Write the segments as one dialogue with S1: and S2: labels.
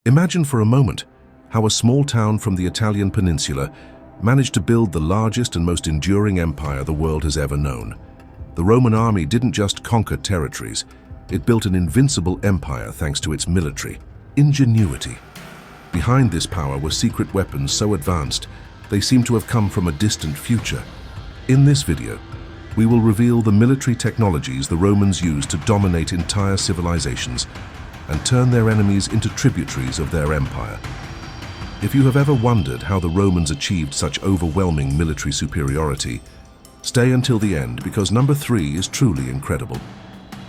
S1: Imagine for a moment how a small town from the Italian Peninsula managed to build the largest and most enduring empire the world has ever known. The Roman army didn't just conquer territories, it built an invincible empire thanks to its military ingenuity. Behind this power were secret weapons so advanced they seem to have come from a distant future. In this video, we will reveal the military technologies the Romans used to dominate entire civilizations and turn their enemies into tributaries of their empire. If you have ever wondered how the Romans achieved such overwhelming military superiority, stay until the end because number 3 is truly incredible.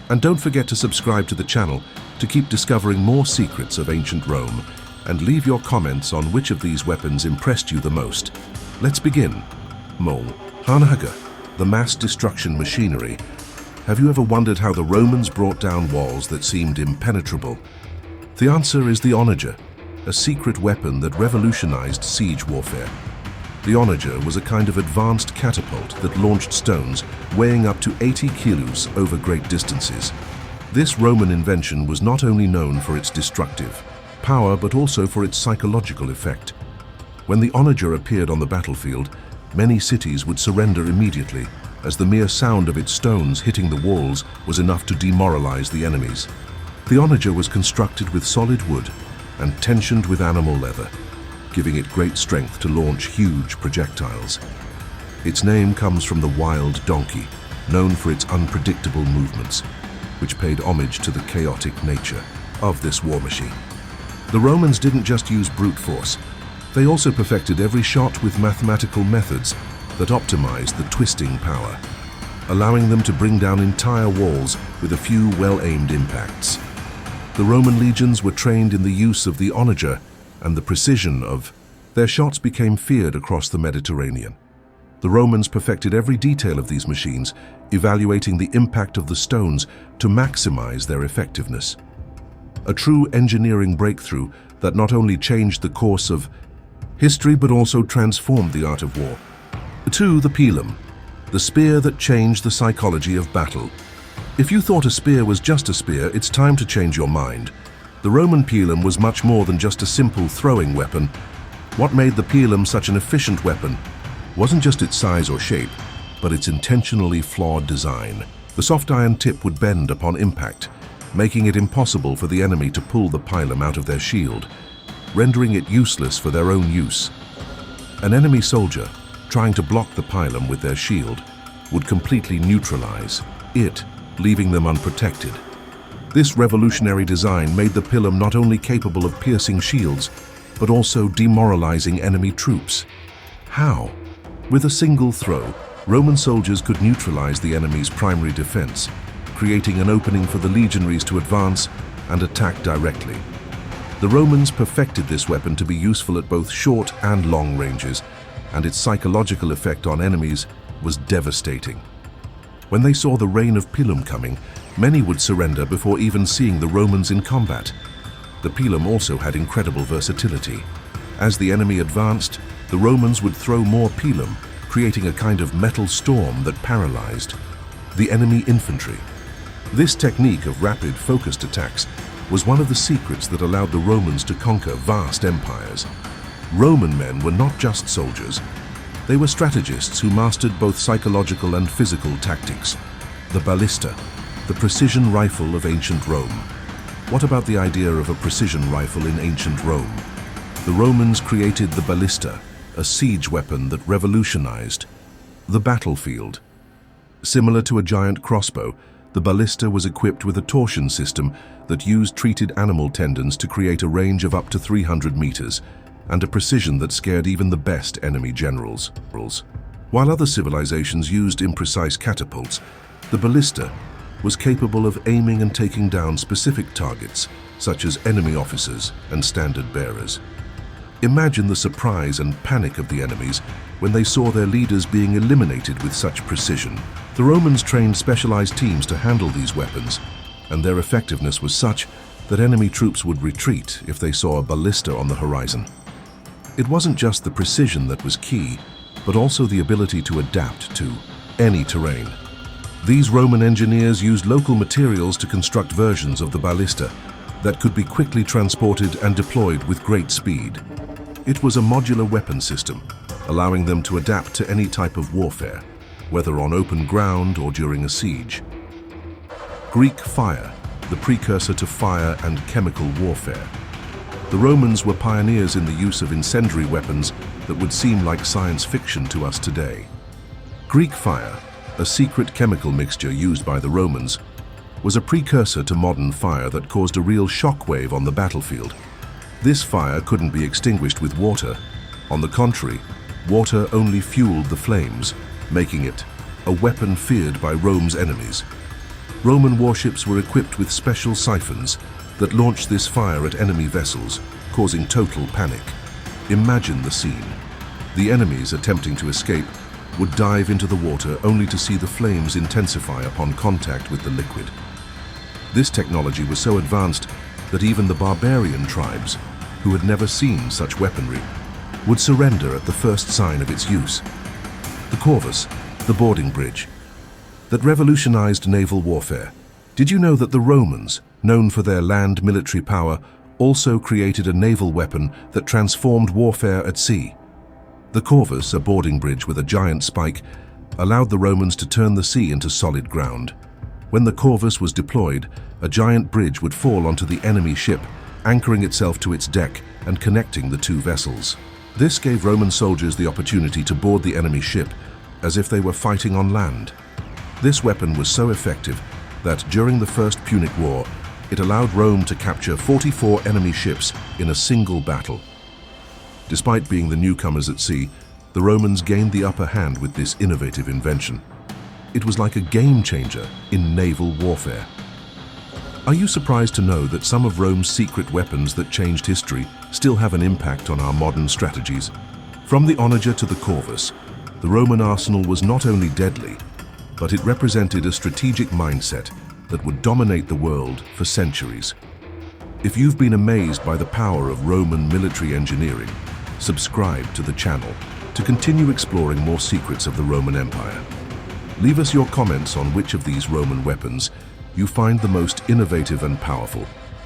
S1: And don't forget to subscribe to the channel to keep discovering more secrets of ancient Rome, and leave your comments on which of these weapons impressed you the most. Let's begin. Onager, the mass destruction machinery. Have you ever wondered how the Romans brought down walls that seemed impenetrable? The answer is the Onager, a secret weapon that revolutionized siege warfare. The Onager was a kind of advanced catapult that launched stones weighing up to 80 kilos over great distances. This Roman invention was not only known for its destructive power but also for its psychological effect. When the Onager appeared on the battlefield, many cities would surrender immediately, as the mere sound of its stones hitting the walls was enough to demoralize the enemies. The Onager was constructed with solid wood and tensioned with animal leather, giving it great strength to launch huge projectiles. Its name comes from the wild donkey, known for its unpredictable movements, which paid homage to the chaotic nature of this war machine. The Romans didn't just use brute force, they also perfected every shot with mathematical methods that optimized the twisting power, allowing them to bring down entire walls with a few well-aimed impacts. The Roman legions were trained in the use of the Onager, and the precision of their shots became feared across the Mediterranean. The Romans perfected every detail of these machines, evaluating the impact of the stones to maximize their effectiveness. A true engineering breakthrough that not only changed the course of history but also transformed the art of war. 2. The Pilum, the spear that changed the psychology of battle. If you thought a spear was just a spear, it's time to change your mind. The Roman Pilum was much more than just a simple throwing weapon. What made the Pilum such an efficient weapon wasn't just its size or shape, but its intentionally flawed design. The soft iron tip would bend upon impact, making it impossible for the enemy to pull the Pilum out of their shield, rendering it useless for their own use. An enemy soldier, trying to block the Pilum with their shield, would completely neutralize it, leaving them unprotected. This revolutionary design made the Pilum not only capable of piercing shields, but also demoralizing enemy troops. How? With a single throw, Roman soldiers could neutralize the enemy's primary defense, creating an opening for the legionaries to advance and attack directly. The Romans perfected this weapon to be useful at both short and long ranges, and its psychological effect on enemies was devastating. When they saw the reign of Pilum coming, many would surrender before even seeing the Romans in combat. The Pilum also had incredible versatility. As the enemy advanced, the Romans would throw more Pilum, creating a kind of metal storm that paralyzed the enemy infantry. This technique of rapid, focused attacks was one of the secrets that allowed the Romans to conquer vast empires. Roman men were not just soldiers. They were strategists who mastered both psychological and physical tactics. The Ballista, the precision rifle of ancient Rome. What about the idea of a precision rifle in ancient Rome? The Romans created the Ballista, a siege weapon that revolutionized the battlefield. Similar to a giant crossbow, the Ballista was equipped with a torsion system that used treated animal tendons to create a range of up to 300 meters, and a precision that scared even the best enemy generals. While other civilizations used imprecise catapults, the Ballista was capable of aiming and taking down specific targets, such as enemy officers and standard bearers. Imagine the surprise and panic of the enemies when they saw their leaders being eliminated with such precision. The Romans trained specialized teams to handle these weapons, and their effectiveness was such that enemy troops would retreat if they saw a ballista on the horizon. It wasn't just the precision that was key, but also the ability to adapt to any terrain. These Roman engineers used local materials to construct versions of the ballista, that could be quickly transported and deployed with great speed. It was a modular weapon system, allowing them to adapt to any type of warfare, whether on open ground or during a siege. Greek fire, the precursor to fire and chemical warfare. The Romans were pioneers in the use of incendiary weapons that would seem like science fiction to us today. Greek fire, a secret chemical mixture used by the Romans, was a precursor to modern fire that caused a real shockwave on the battlefield. This fire couldn't be extinguished with water. On the contrary, water only fueled the flames, making it a weapon feared by Rome's enemies. Roman warships were equipped with special siphons that launched this fire at enemy vessels, causing total panic. Imagine the scene. The enemies attempting to escape would dive into the water only to see the flames intensify upon contact with the liquid. This technology was so advanced that even the barbarian tribes, who had never seen such weaponry, would surrender at the first sign of its use. The Corvus, the boarding bridge, that revolutionized naval warfare. Did you know that the Romans, known for their land military power, also created a naval weapon that transformed warfare at sea? The Corvus, a boarding bridge with a giant spike, allowed the Romans to turn the sea into solid ground. When the Corvus was deployed, a giant bridge would fall onto the enemy ship, anchoring itself to its deck and connecting the two vessels. This gave Roman soldiers the opportunity to board the enemy ship as if they were fighting on land. This weapon was so effective that during the First Punic War, it allowed Rome to capture 44 enemy ships in a single battle. Despite being the newcomers at sea, the Romans gained the upper hand with this innovative invention. It was like a game changer in naval warfare. Are you surprised to know that some of Rome's secret weapons that changed history still have an impact on our modern strategies? From the Onager to the Corvus, the Roman arsenal was not only deadly, but it represented a strategic mindset that would dominate the world for centuries. If you've been amazed by the power of Roman military engineering, subscribe to the channel to continue exploring more secrets of the Roman Empire. Leave us your comments on which of these Roman weapons you find the most innovative and powerful.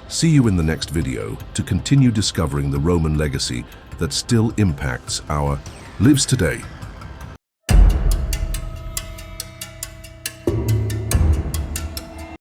S1: See you in the next video to continue discovering the Roman legacy that still impacts our lives today.